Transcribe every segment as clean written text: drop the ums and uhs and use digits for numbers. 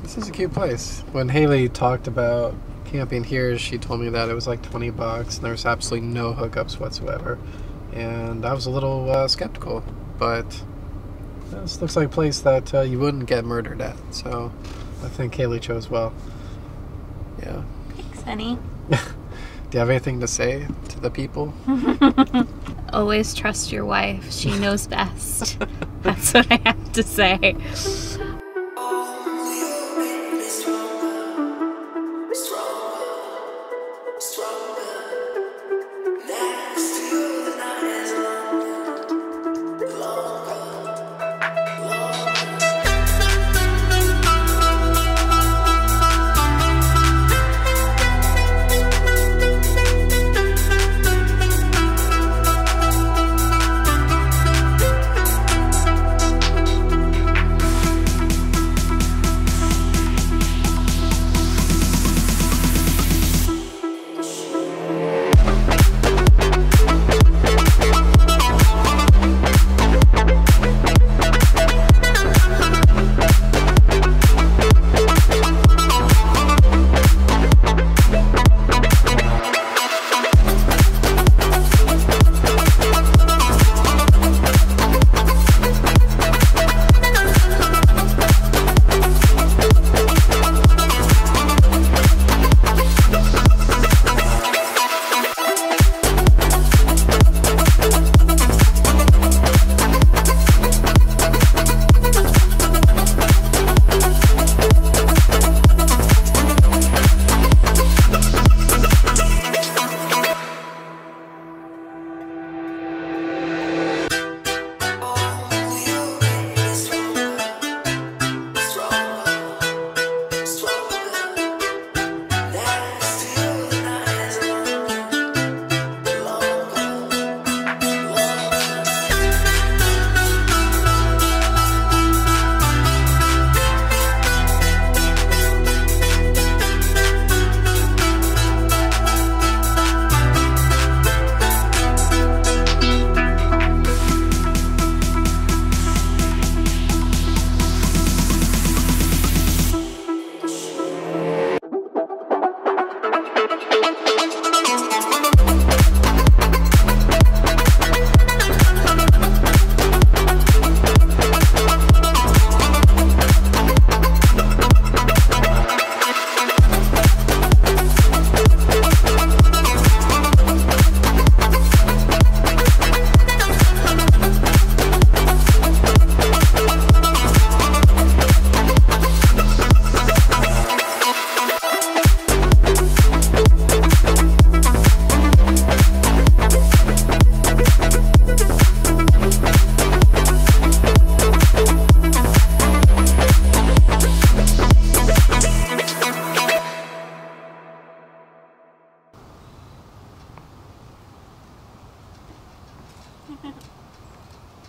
This is a cute place. When Haley talked about camping here, she told me that it was like $20 and there was absolutely no hookups whatsoever. And I was a little skeptical, but this looks like a place that you wouldn't get murdered at. So I think Haley chose well. Yeah. Thanks, honey. Do you have anything to say to the people? Always trust your wife. She knows best. That's what I have to say.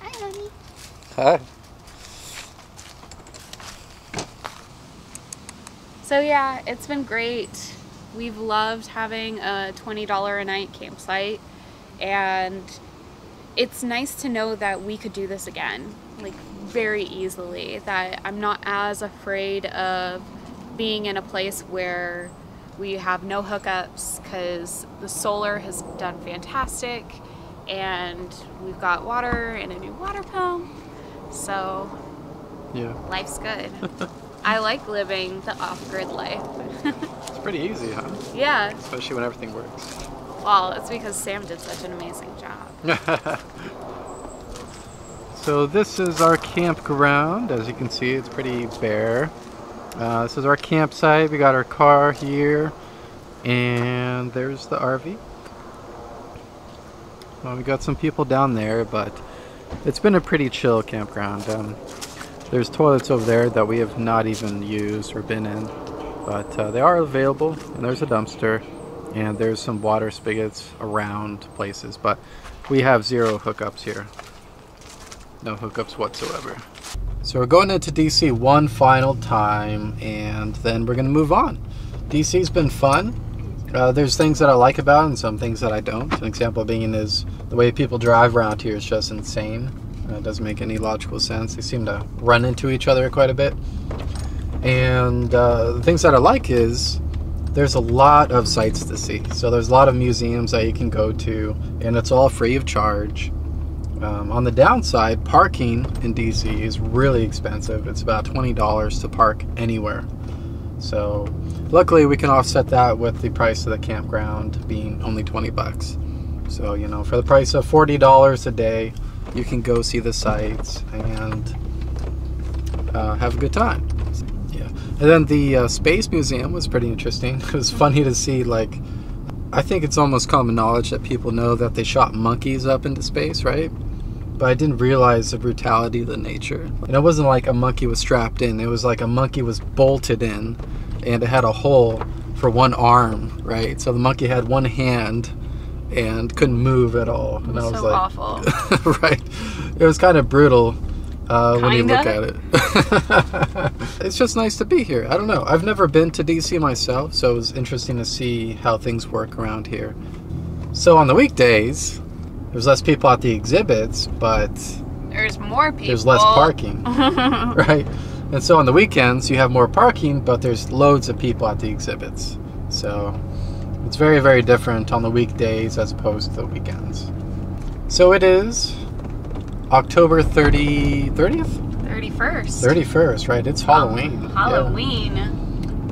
Hi, honey. Hi. So yeah, it's been great. We've loved having a $20 a night campsite, and it's nice to know that we could do this again, like very easily, that I'm not as afraid of being in a place where we have no hookups, because the solar has done fantastic and we've got water and a new water pump, so Yeah. life's good. I like living the off-grid life. It's pretty easy, huh? Yeah, Especially when everything works. well, it's because Sam did such an amazing job. So this is our campground. As you can see, it's pretty bare. This is our campsite. We got our car here, and there's the RV. Well, we got some people down there, but it's been a pretty chill campground. There's toilets over there that we have not even used or been in, but they are available, and there's a dumpster, and there's some water spigots around places, but we have zero hookups here. No hookups whatsoever. So we're going into DC one final time, and then we're going to move on. DC's been fun. There's things that I like about it and some things that I don't. An example being is the way people drive around here is just insane. It doesn't make any logical sense. They seem to run into each other quite a bit. And the things that I like is there's a lot of sights to see. So there's a lot of museums that you can go to, and it's all free of charge. On the downside, parking in DC is really expensive. It's about $20 to park anywhere. So luckily we can offset that with the price of the campground being only 20 bucks. So, you know, for the price of $40 a day, you can go see the sights and have a good time. Yeah. And then the Space Museum was pretty interesting. It was funny to see, like, I think it's almost common knowledge that people know that they shot monkeys up into space, right? But I didn't realize the brutality of the nature. And it wasn't like a monkey was strapped in. It was like a monkey was bolted in, and it had a hole for one arm, right? So the monkey had one hand and couldn't move at all. And I was so like, awful. Right. It was kind of brutal when you look at it. It's just nice to be here. I don't know. I've never been to DC myself, so it was interesting to see how things work around here. So on the weekdays, there's less people at the exhibits, but there's more people. There's less parking, right? And so on the weekends, you have more parking, but there's loads of people at the exhibits. So it's very, very different on the weekdays as opposed to the weekends. So it is October 30th? 31st. 31st, right? It's Halloween. Halloween.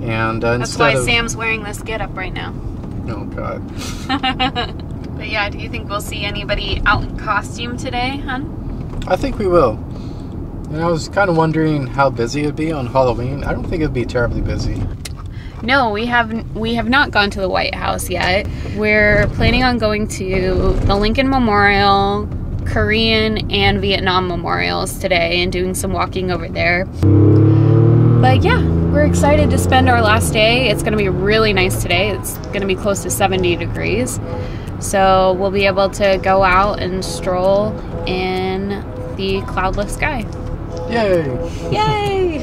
Yeah. And that's why Sam's wearing this getup right now. Oh, God. But yeah, do you think we'll see anybody out in costume today, hon? I think we will. And I was kind of wondering how busy it'd be on Halloween. I don't think it'd be terribly busy. No, we have not gone to the White House yet. We're planning on going to the Lincoln Memorial, Korean and Vietnam memorials today and doing some walking over there. But yeah, we're excited to spend our last day. It's going to be really nice today. It's going to be close to 70 degrees. So we'll be able to go out and stroll in the cloudless sky. Yay! Yay!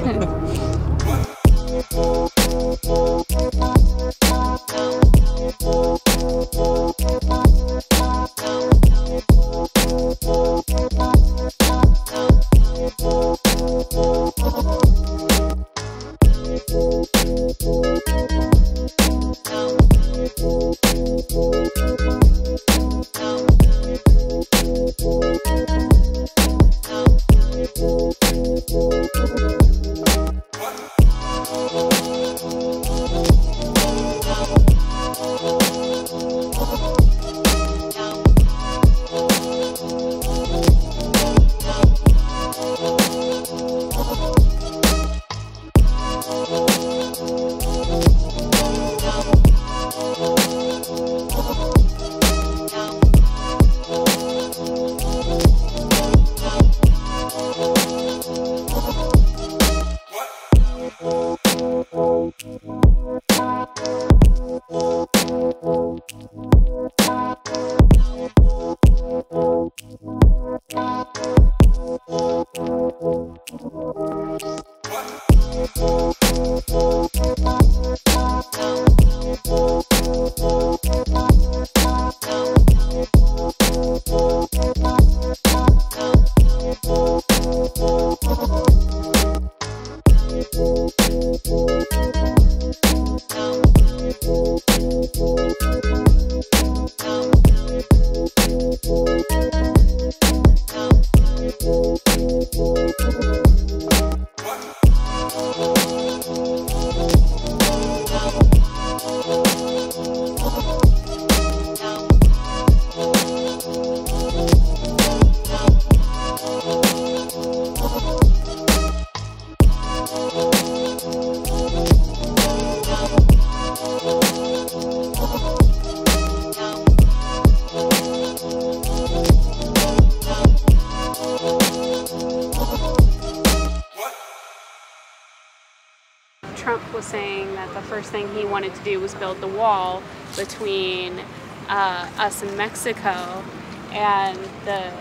Trump was saying that the first thing he wanted to do was build the wall between us and Mexico, and the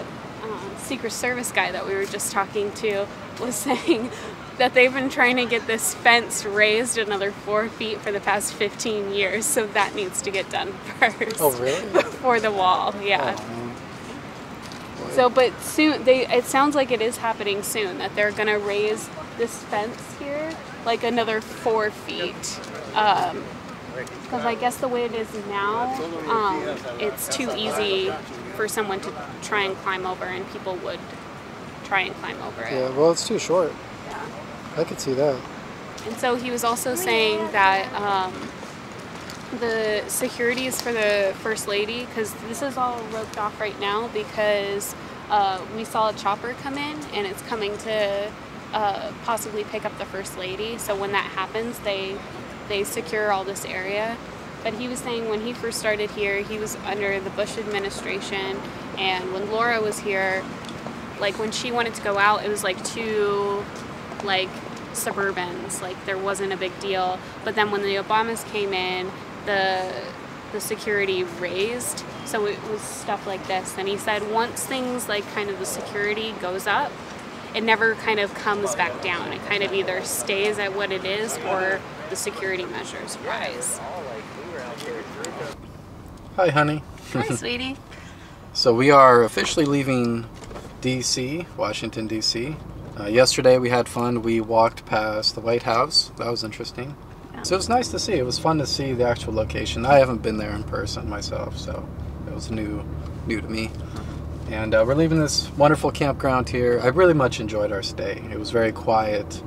Secret Service guy that we were just talking to was saying that they've been trying to get this fence raised another 4 feet for the past 15 years, so that needs to get done first. Oh, really? Before the wall, yeah. Oh, so, but soon, it sounds like it is happening soon, that they're gonna raise this fence here like another 4 feet. Because I guess the way it is now, it's too easy for someone to try and climb over, and people would try and climb over it. Yeah, well, it's too short. Yeah. I could see that. And so he was also saying that the securities for the First Lady, because this is all roped off right now because we saw a chopper come in, and it's coming to possibly pick up the First Lady. So when that happens, they secure all this area. But he was saying when he first started here, he was under the Bush administration, and when Laura was here, like when she wanted to go out, it was like 2 like Suburbans, like there wasn't a big deal. But then when the Obamas came in, the security raised, so it was stuff like this. And he said once things like kind of the security goes up, it never kind of comes back down. It kind of either stays at what it is or the security measures rise. Hi, honey. Hi, sweetie. So we are officially leaving DC, Washington, DC. Yesterday we had fun. We walked past the White House. That was interesting. Yeah. So it was nice to see. It was fun to see the actual location. I haven't been there in person myself, so it was new to me. And we're leaving this wonderful campground here. I really much enjoyed our stay. It was very quiet.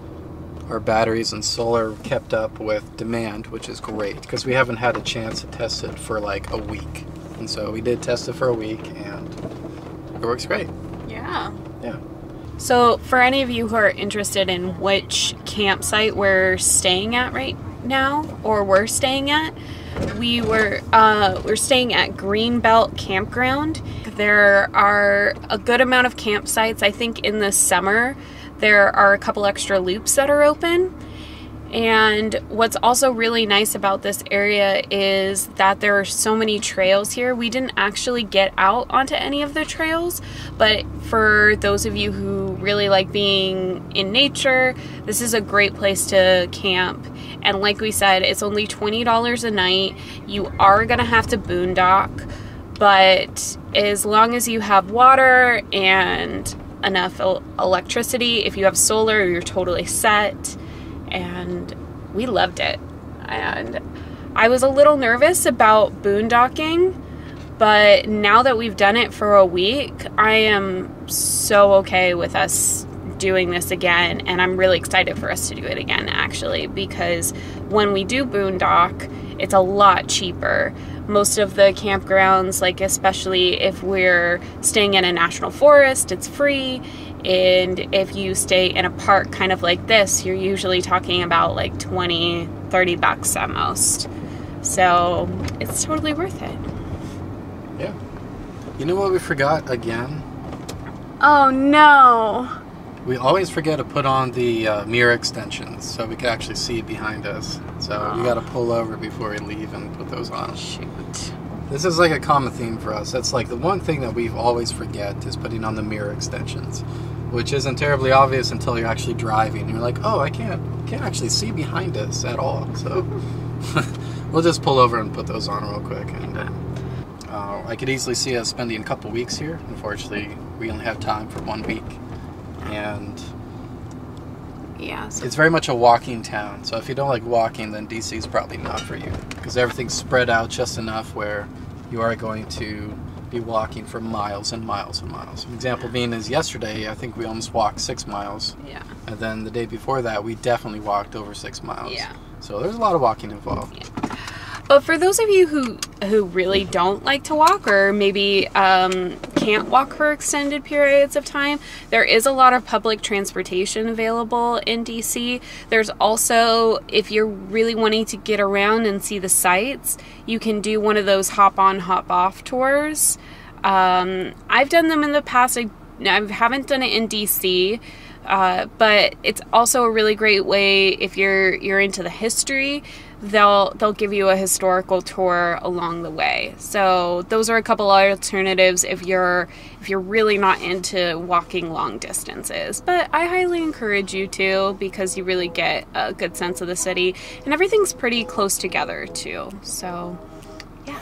Our batteries and solar kept up with demand, which is great because we haven't had a chance to test it for like a week. And so we did test it for a week, and it works great. Yeah. Yeah. So for any of you who are interested in which campsite we're staying at right now, or we're staying at, we're staying at Greenbelt Campground. There are a good amount of campsites. I think in the summer there are a couple extra loops that are open. And what's also really nice about this area is that there are so many trails here. We didn't actually get out onto any of the trails, but for those of you who really like being in nature, this is a great place to camp. And like we said, it's only $20 a night. You are gonna have to boondock, but as long as you have water and enough electricity, if you have solar, you're totally set. And we loved it. And I was a little nervous about boondocking, but now that we've done it for a week, I am so okay with us doing this again, and I'm really excited for us to do it again, actually, because when we do boondock, it's a lot cheaper. Most of the campgrounds, like especially if we're staying in a national forest, it's free. And if you stay in a park kind of like this, you're usually talking about like 20, 30 bucks at most. So it's totally worth it. Yeah. You know what we forgot again? Oh no. We always forget to put on the mirror extensions so we can actually see behind us. So we got to pull over before we leave and put those on. Shoot. This is like a common theme for us. That's like the one thing that we always forget is putting on the mirror extensions, which isn't terribly obvious until you're actually driving. You're like, oh, I can't actually see behind us at all. So we'll just pull over and put those on real quick. And I could easily see us spending a couple weeks here. Unfortunately, we only have time for 1 week. And yeah, so it's very much a walking town. So if you don't like walking, then DC is probably not for you, because everything's spread out just enough where you are going to be walking for miles and miles and miles. An example being is yesterday, I think we almost walked 6 miles. Yeah. And then the day before that, we definitely walked over 6 miles. Yeah. So there's a lot of walking involved. Yeah. But for those of you who really don't like to walk, or maybe can't walk for extended periods of time, there is a lot of public transportation available in DC. There's also, if you're really wanting to get around and see the sights, you can do one of those hop-on, hop-off tours. I've done them in the past. I haven't done it in DC. But it's also a really great way if you're into the history. They'll give you a historical tour along the way. So those are a couple alternatives if you're really not into walking long distances. But I highly encourage you to, because you really get a good sense of the city, and everything's pretty close together too. So yeah.